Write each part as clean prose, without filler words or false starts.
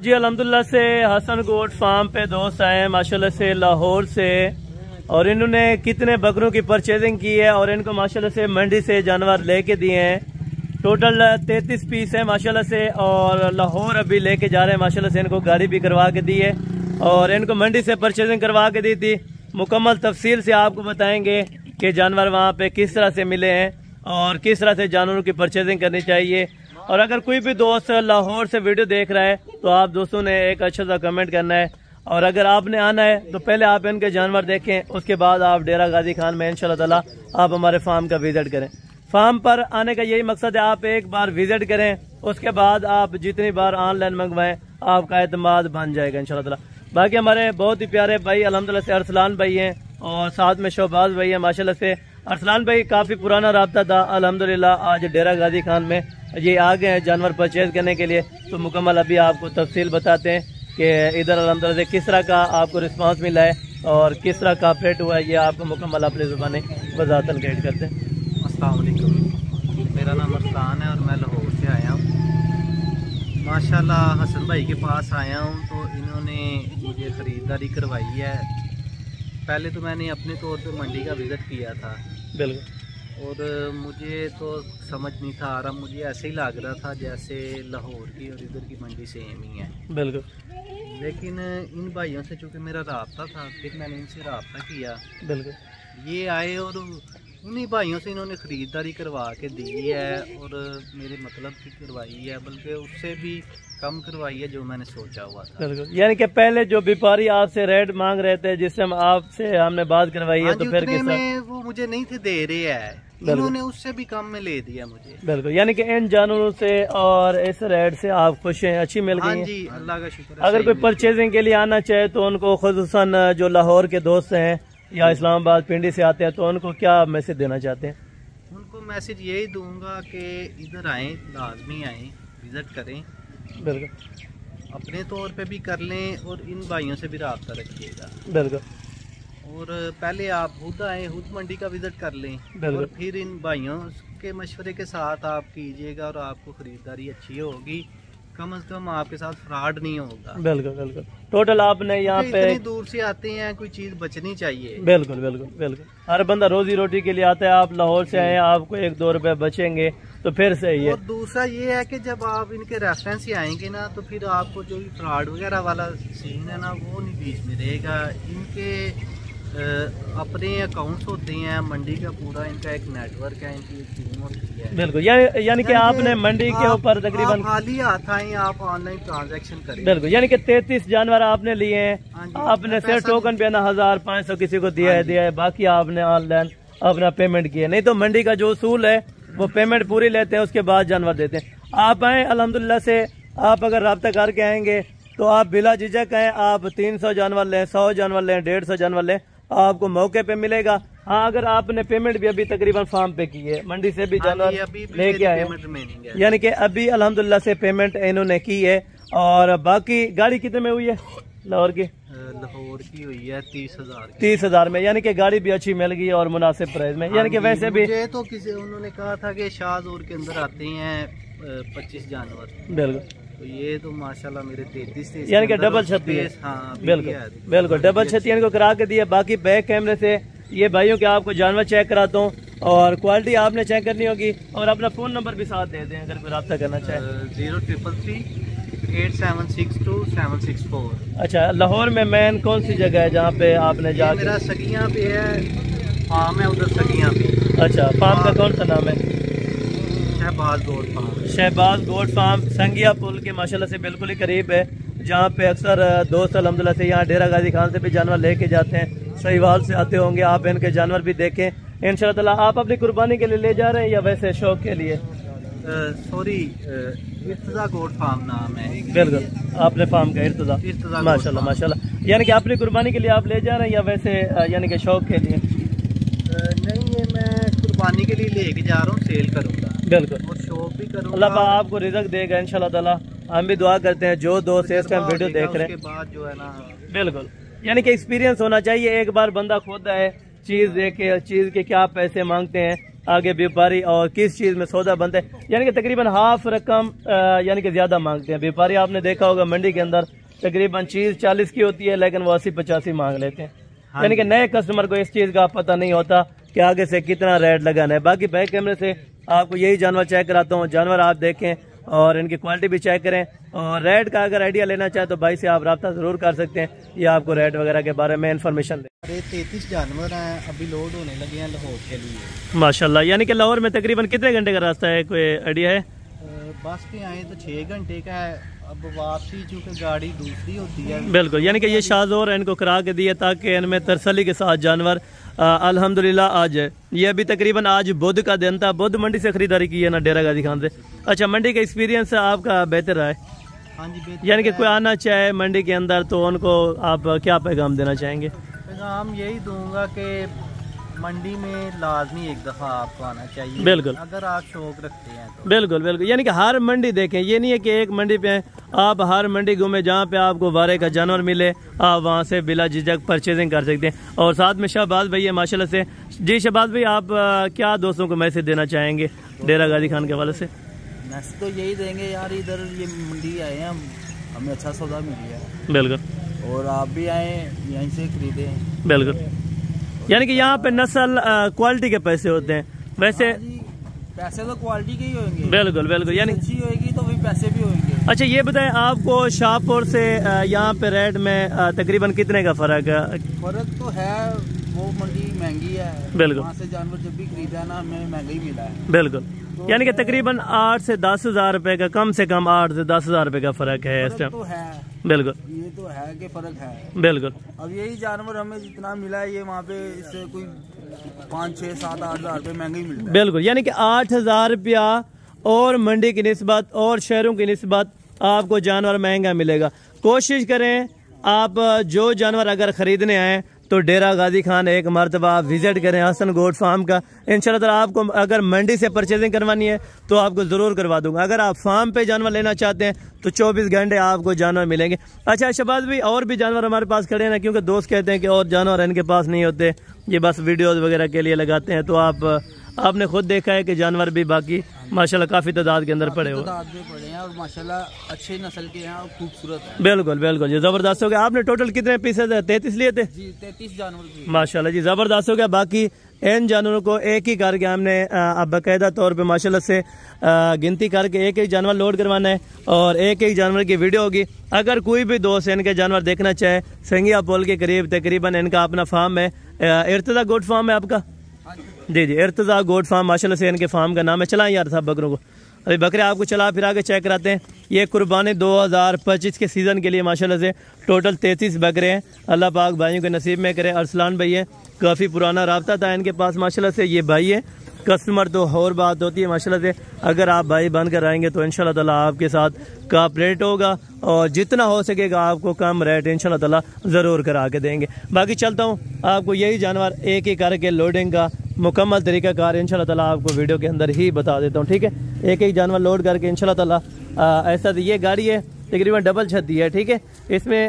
जी अल्हम्दुलिल्लाह से Hasan goat farm पे दोस्त आए हैं माशाल्लाह से लाहौर से, और इन्होंने कितने बकरों की परचेजिंग की है और इनको माशाल्लाह से मंडी से जानवर लेके दिए हैं। टोटल 33 पीस है माशाल्लाह से, और लाहौर अभी लेके जा रहे हैं माशाल्लाह से। इनको गाड़ी भी करवा के दी है और इनको मंडी से परचेजिंग करवा के दी थी। मुकम्मल तफसील से आपको बताएंगे कि जानवर वहाँ पे किस तरह से मिले हैं और किस तरह से जानवरों की परचेजिंग करनी चाहिए। और अगर कोई भी दोस्त लाहौर से वीडियो देख रहा है तो आप दोस्तों ने एक अच्छा सा कमेंट करना है, और अगर आपने आना है तो पहले आप इनके जानवर देखें, उसके बाद आप डेरा गाजी खान में इंशाल्लाह ताला आप हमारे फार्म का विजिट करें। फार्म पर आने का यही मकसद है, आप एक बार विजिट करें, उसके बाद आप जितनी बार ऑनलाइन मंगवाएं आपका एतमाद बन जाएगा इंशाल्लाह ताला। बाकी हमारे बहुत ही प्यारे भाई अल्हम्दुलिल्लाह से अरसलान भाई हैं और साथ में शोबाज भाई हैं माशाल्लाह से। अरसलान भाई काफ़ी पुराना रब्ता था, अल्हम्दुलिल्लाह आज डेरा गाजी खान में ये आ गए हैं जानवर परचेज करने के लिए। तो मुकम्मल अभी आपको तफसील बताते हैं कि इधर अल्हम्दुलिल्लाह से किस तरह का आपको रिस्पांस मिला है और किस तरह का ऑपरेट हुआ है, ये आपको मुकम्मल अपनी ज़ुबानी वज़ाहतन गाइड करते हैं। अस्सलाम वालेकुम, मेरा नाम अरसलान है और मैं लाहौर से आया हूँ। माशाल्लाह हसन भाई के पास आया हूँ तो इन्होंने मुझे ख़रीदारी करवाई है। पहले तो मैंने अपने तौर पे मंडी का विज़िट किया था, बिल्कुल, और मुझे तो समझ नहीं था आ रहा, मुझे ऐसे ही लग रहा था जैसे लाहौर की और इधर की मंडी सेम ही है। बिल्कुल, लेकिन इन भाइयों से चूँकि मेरा रब्ता था, फिर मैंने इनसे रब्ता किया, बिल्कुल, ये आए और उन्हीं भाइयों से इन्होंने ख़रीदारी करवा के दी है और मेरे मतलब की करवाई है, बल्कि उससे भी कम करवाई है जो मैंने सोचा हुआ था। बिल्कुल, यानी कि पहले जो व्यापारी आपसे रेट मांग रहे थे जिससे हमने बात करवाई है, तो फिर में वो मुझे नहीं थे दे रहे हैं, इन्होंने उससे भी कम में ले दिया मुझे। बिल्कुल, यानी कि इन जानवरों से और इस रेट से आप खुश हैं, अच्छी मिल गई है। जी अल्लाह का शुक्र। अगर कोई परचेजिंग के लिए आना चाहे तो उनको खुसूसन जो लाहौर के दोस्त हैं या इस्लामाबाद पिंडी से आते हैं तो उनको क्या मैसेज देना चाहते हैं? उनको मैसेज यही दूंगा कि इधर आए, लाजमी आए, विजिट करें, बिल्कुल, अपने तौर पे भी कर लें और इन भाइयों से भी रब्ता रखिएगा। बिल्कुल, और पहले आप खुद आए, खुद मंडी का विजिट कर लें और फिर इन भाइयों के मशवरे के साथ आप कीजिएगा और आपको ख़रीदारी अच्छी होगी, कम से कम आपके साथ फ्रॉड नहीं होगा। बिल्कुल, बिल्कुल, टोटल आपने यहाँ पे इतनी दूर से आते हैं, कोई चीज़ बचनी चाहिए। बिल्कुल, बिल्कुल, बिल्कुल, हर बंदा रोजी रोटी के लिए आता है। आप लाहौर से आए, आपको 1-2 रुपए बचेंगे तो फिर सही है। और दूसरा ये है कि जब आप इनके रेफरेंस से आएंगे ना तो फिर आपको जो फ्रॉड वगैरह वाला सीन है ना वो नहीं बीच में रहेगा। इनके अपने अकाउंट्स होते हैं, मंडी का पूरा इनका एक नेटवर्क है, इनकी एक टीम होती है। बिल्कुल, यानी कि आपने मंडी के ऊपर तकरीबन खाली हाथ आए, आप ऑनलाइन ट्रांजैक्शन करें। बिल्कुल, यानी कि 33 जानवर आपने लिए हैं, आपने सिर्फ टोकन पे ना 1500 किसी को दिया है, बाकी आपने ऑनलाइन अपना पेमेंट किया। नहीं तो मंडी का जो उसूल है वो पेमेंट पूरी लेते हैं, उसके बाद जानवर देते हैं। आप आए अल्हम्दुलिल्लाह से, आप अगर रब्ता करके आएंगे तो आप बिला झिझक आए, आप 300 जानवर लें, 100 जानवर लें, 150 जानवर लें, आपको मौके पे मिलेगा। हाँ, अगर आपने पेमेंट भी अभी तकरीबन फार्म पे की है, मंडी से भी जानवर लेके आए, यानी कि अभी अल्हम्दुलिल्लाह से पेमेंट इन्होंने की है। और बाकी गाड़ी कितने में हुई है लाहौर की? लाहौर की हुई है 30,000। 30,000 में, यानी कि गाड़ी भी अच्छी मिल गई और मुनासिब प्राइस में। यानी कि वैसे भी मुझे तो किसी उन्होंने कहा था कि शाहजोर के अंदर आते हैं 25 जानवर। बिल्कुल, तो ये तो माशाल्लाह मेरे 33 थे, यानी कि डबल छत है। हाँ, बिल्कुल, बिल्कुल, डबल छत इनको करा के दिया। बाकी बैक कैमरे से ये भाइयों के आपको जानवर चेक कराता हूँ और क्वालिटी आपने चेक करनी होगी। और अपना फ़ोन नंबर भी साथ दे दें अगर कोई रब्ता करना चाहे। 0333-8762764। अच्छा, लाहौर में मेन कौन सी जगह है जहाँ पे आपने जा? मेरा सगियाँ पे है, फार्म है उधर सगियाँ पे। अच्छा, फार्म का कौन सा नाम है? Shahbaz goat farm. Shahbaz goat farm Sangiya पुल के माशाल्लाह से बिल्कुल ही करीब है, जहाँ पे अक्सर दोस्त अल्हम्दुलिल्लाह से यहाँ डेरा गाजी खान से भी जानवर लेके जाते हैं। सहीवाल से आते होंगे, आप इनके जानवर भी देखें इंशाल्लाह ताला। आप अपनी कुर्बानी के लिए ले जा रहे हैं या वैसे शौक के लिए? सॉरी, इर्तजा गोट फार्म नाम है। बिल्कुल, आपने फार्म का इर्तजा माशाल्लाह माशाल्लाह, यानी कि अपनी कुर्बानी के लिए आप ले जा रहे हैं या वैसे यानी कि शौक के लिए? नहीं, ये मैं कुर्बानी के लिए लेके जा रहा हूँ, सेल करूँगा। बिल्कुल, और शौक भी करूँगा। अल्लाह पाक आपको रिज़्क देगा इंशाल्लाह ताला। हम भी दुआ करते हैं जो दोस्त इस टाइम वीडियो देख रहे हैं। उसके बाद जो है ना, बिल्कुल, यानी कि एक्सपीरियंस होना चाहिए। एक बार बंदा खुद आए, चीज़ देखे, चीज़ के क्या पैसे मांगते हैं, आगे व्यापारी और किस चीज़ में सौदा बनता है, यानी कि तकरीबन हाफ रकम यानी कि ज़्यादा मांगते हैं व्यापारी। आपने देखा होगा मंडी के अंदर तकरीबन चीज़ 40 की होती है लेकिन वो 80-85 मांग लेते हैं। यानी कि नए कस्टमर को इस चीज़ का पता नहीं होता कि आगे से कितना रेट लगाना है। बाकी बैक कैमरे से आपको यही जानवर चेक कराता हूँ, जानवर आप देखें और इनकी क्वालिटी भी चेक करें। और रेट का अगर आइडिया लेना चाहे तो भाई से आप रब्ता ज़रूर कर सकते हैं, ये आपको रेट वगैरह के बारे में इन्फॉर्मेशन दे। अरे 33 जानवर हैं, अभी लोड होने लगे हैं लाहौर के लिए। माशाल्लाह, यानी कि लाहौर में तकरीबन कितने घंटे का रास्ता है, कोई आइडिया है? बस के आए तो 6 घंटे का है, अब वापसी चूँकि गाड़ी दूसरी होती है। बिल्कुल, यानी कि ये शाहजोर इनको करा के दिए ताकि इनमें तसल्ली के साथ जानवर अल्हम्दुलिल्लाह आ जाए। ये अभी तकरीबन आज बुध का दिन था, बुध मंडी से खरीदारी की है ना डेरा गाजी खान से। अच्छा, मंडी का एक्सपीरियंस आपका बेहतर रहा है? हाँ जी बेहतर। यानी कि कोई आना चाहे मंडी के अंदर तो उनको आप क्या पैगाम देना चाहेंगे? पैगाम यही दूंगा कि मंडी में लाजमी एक दफ़ा आपको आना चाहिए, बिल्कुल, अगर आप शौक रखते हैं तो। बिल्कुल बिल्कुल, यानी कि हर मंडी देखें, ये नहीं है कि एक मंडी पे आप हर मंडी घूमे जहाँ पे आपको वारे का जानवर मिले आप वहाँ से बिला झिझक परचेजिंग कर सकते हैं। और साथ में शहबाज भाई है माशाल्लाह से। जी शहबाज भाई, आप क्या दोस्तों को मैसेज देना चाहेंगे डेरा गाजी खान के हवाले से? मैसेज तो यही देंगे यार, इधर ये मंडी आए हैं हमें अच्छा सौदा मिल गया, बिल्कुल, और आप भी आए यहीं से खरीदें। बिल्कुल, यानी कि यहाँ पे नस्ल क्वालिटी के पैसे होते हैं। वैसे पैसे तो क्वालिटी के ही होंगे। बिल्कुल बिल्कुल, यानी अच्छी होगी तो भी पैसे भी होंगे। अच्छा, ये बताएं आपको शाहपुर से यहाँ पे रेट में तकरीबन कितने का फ़र्क है? फ़र्क तो है, वो मंडी महंगी है, बिल्कुल, वहाँ से जानवर जब भी खरीदा ना हमें महंगा ही मिला है। बिल्कुल, तो यानी कि तकरीबन 8 से 10 हज़ार रुपए का, कम से कम 8 से 10 हज़ार रुपए का फ़र्क है इस टाइम। तो है, बिल्कुल, ये तो है कि फ़र्क है, बिल्कुल। अब यही जानवर हमें जितना मिला है ये वहाँ पे इससे कोई 5, 6, 7, 8 हज़ार रुपये महंगा ही मिलता है। बिल्कुल, यानी कि 8,000 रुपया और मंडी की निस्बत और शहरों की निस्बत आपको जानवर महंगा मिलेगा। कोशिश करें आप जो जानवर अगर खरीदने आए तो डेरा गाजी खान एक मरतबा आप विजिट करें हसन गोट फार्म का। इंशाल्लाह ताला आपको अगर मंडी से परचेजिंग करवानी है तो आपको ज़रूर करवा दूंगा। अगर आप फार्म पे जानवर लेना चाहते हैं तो 24 घंटे आपको जानवर मिलेंगे। अच्छा शहबाज भाई, और भी जानवर हमारे पास खड़े हैं ना, क्योंकि दोस्त कहते हैं कि और जानवर इनके पास नहीं होते, ये बस वीडियोज़ वगैरह के लिए लगाते हैं। तो आपने खुद देखा है कि जानवर भी बाकी माशाल्लाह काफ़ी तादाद के अंदर पड़े हुए हैं और माशाल्लाह अच्छे नस्ल के हैं और खूबसूरत हैं। बिल्कुल बिल्कुल, ये ज़बरदस्त हो गया। आपने टोटल कितने पीसेज 33 लिए थे? जी 33 जानवर माशाल्लाह जी, ज़बरदस्त हो गया। बाकी इन जानवरों को एक ही करके हमने अब बाकायदा तौर पे माशाल्लाह से गिनती करके एक एक जानवर लोड करवाना है और एक एक जानवर की वीडियो होगी। अगर कोई भी दोस्त इनके जानवर देखना चाहे, संगिया पुल के करीब तकरीबन इनका अपना फार्म है, इर्तज़ा गोट फार्म है आपका? जी जी, इर्तज़ा गोट फार्म माशाल्लाह से इनके फार्म का नाम है। चलाएं यार साहब बकरों को, अभी बकरे आपको चला फिरा के चेक कराते हैं। ये कुर्बानी 2025 के सीज़न के लिए माशाल्लाह से टोटल 33 बकरे हैं। अल्लाह पाक भाइयों के नसीब में करे। अरसलान भाई है, काफ़ी पुराना राब्ता था इनके पास माशाल्लाह से। ये भाई है, कस्टमर तो और बात होती है माशाल्लाह से। अगर आप भाई बन कर आएंगे तो इंशाल्लाह ताला आपके साथ कोऑपरेट होगा और जितना हो सकेगा आपको कम रेट इंशाल्लाह ताला ज़रूर करा के देंगे। बाकी चलता हूँ, आपको यही जानवर एक एक करके लोडिंग का मुकम्मल तरीक़ाकार इंशाल्लाह ताला आपको वीडियो के अंदर ही बता देता हूँ, ठीक है? एक एक जानवर लोड करके इंशाल्लाह ताला ऐसा ये गाड़ी है तकरीबन डबल छत्ती है, ठीक है? इसमें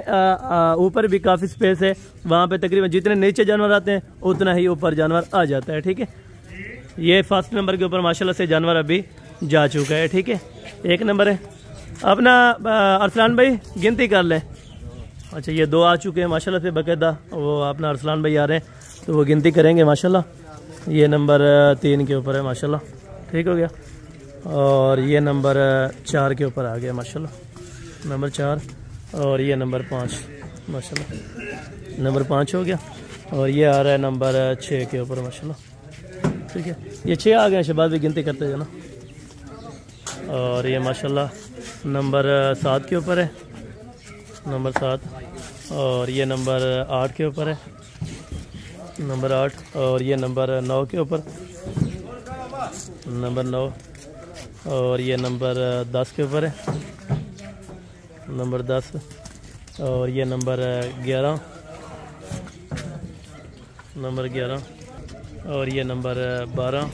ऊपर भी काफ़ी स्पेस है, वहाँ पे तकरीबन जितने नीचे जानवर आते हैं उतना ही ऊपर जानवर आ जाता है, ठीक है? ये फर्स्ट नंबर के ऊपर माशाल्लाह से जानवर अभी जा चुका है, ठीक है? 1 नंबर है अपना। अरसलान भाई गिनती कर लें। अच्छा, ये 2 आ चुके हैं माशाल्लाह से बाकायदा, वो अपना अरसलान भाई आ रहे हैं तो वो गिनती करेंगे माशाल्लाह। ये नंबर 3 के ऊपर है माशाल्लाह, ठीक हो गया। और ये नंबर 4 के ऊपर आ गया माशाल्लाह, नंबर 4। और ये नंबर 5 माशाल्लाह, नंबर 5 हो गया। और ये आ रहा है नंबर 6 के ऊपर माशाल्लाह, ठीक है? ये 6 आ गए, शहबाज भी गिनती करते जाना। और ये माशाल्लाह नंबर 7 के ऊपर है, नंबर 7। और ये नंबर 8 के ऊपर है, नंबर 8। और ये नंबर 9 के ऊपर, नंबर 9। और ये नंबर 10 के ऊपर है, नंबर 10। और ये नंबर 11, नंबर 11। और ये नंबर 12।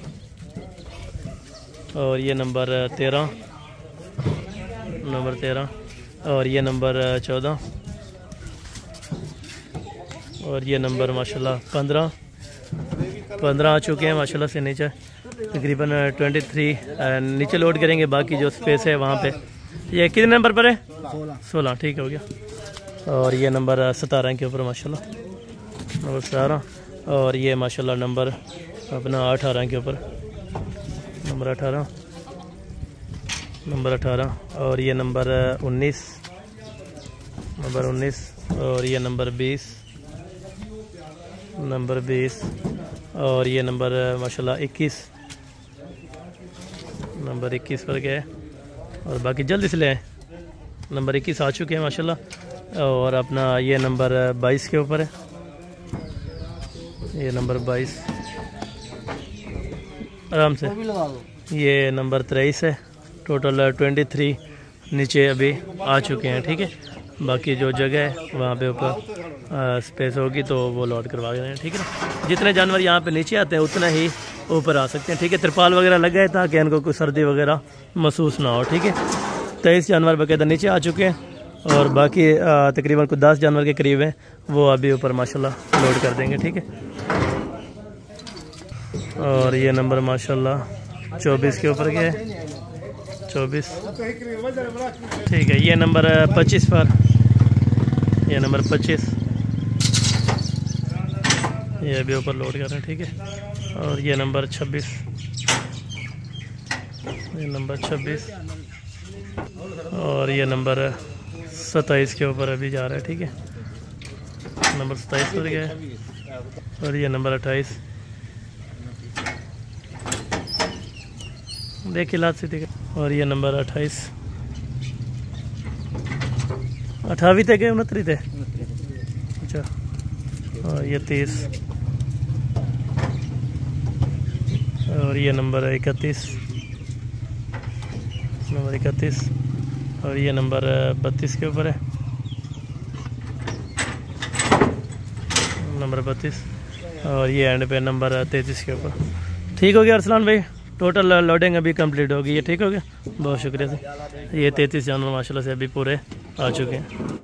और ये नंबर 13, नंबर 13। और ये नंबर 14। और ये नंबर माशाल्लाह 15। 15 आ चुके हैं माशाल्लाह से। नीचे तकरीबन 23 नीचे लोड करेंगे, बाकी जो स्पेस है वहाँ पे। ये कितने नंबर पर है? 16। ठीक हो गया। और ये नंबर 17 के ऊपर माशाल्लाह, नंबर 17। और ये माशाल्लाह नंबर अपना 18 के ऊपर, नंबर 18, नंबर 18। और ये नंबर 19, नंबर 19। और ये नंबर 20, नंबर 20। और ये नंबर माशाल्लाह 21, नंबर 21 पर गए। और बाकी जल्दी से ले आए, नंबर 21 आ चुके हैं माशाल्लाह। और अपना ये नंबर 22 के ऊपर है, ये नंबर 22 आराम से। ये नंबर 23 है। टोटल 23 नीचे अभी आ चुके हैं। ठीक है, बाकी जो जगह है वहाँ पे ऊपर स्पेस होगी तो वो लोड करवा रहे हैं। ठीक है ना, जितने जानवर यहाँ पे नीचे आते हैं उतना ही ऊपर आ सकते हैं। ठीक है, तिरपाल वगैरह लग गए ताकि इनको कोई सर्दी वगैरह महसूस ना हो। ठीक है, 23 जानवर बाकायदा नीचे आ चुके हैं और बाकी तकरीबन कुछ 10 जानवर के करीब हैं, वो अभी ऊपर माशाल्लाह लोड कर देंगे। ठीक है, और ये नंबर माशाल्लाह 24 के ऊपर गया है, 24। ठीक है, ये नंबर 25 पर, ये नंबर 25 ये अभी ऊपर लोड कर रहे हैं। ठीक है, और ये नंबर 26, ये नंबर 26। और ये नंबर 27 के ऊपर अभी जा रहा है। ठीक है, नंबर 27 पर गया है। और ये नंबर 28, देखिए लात से देखिए। और ये नंबर 28, 28 थे गए 29 थे। अच्छा, और ये 30। और ये नंबर 31, नंबर 31। और ये नंबर 32 के ऊपर है, नंबर 32। और ये एंड पे नंबर 33 के ऊपर। ठीक हो गया अरसलान भाई, टोटल लोडिंग अभी कंप्लीट हो गई है। ठीक हो गया, बहुत शुक्रिया से। ये 33 जानवर माशाल्लाह से अभी पूरे आ चुके हैं।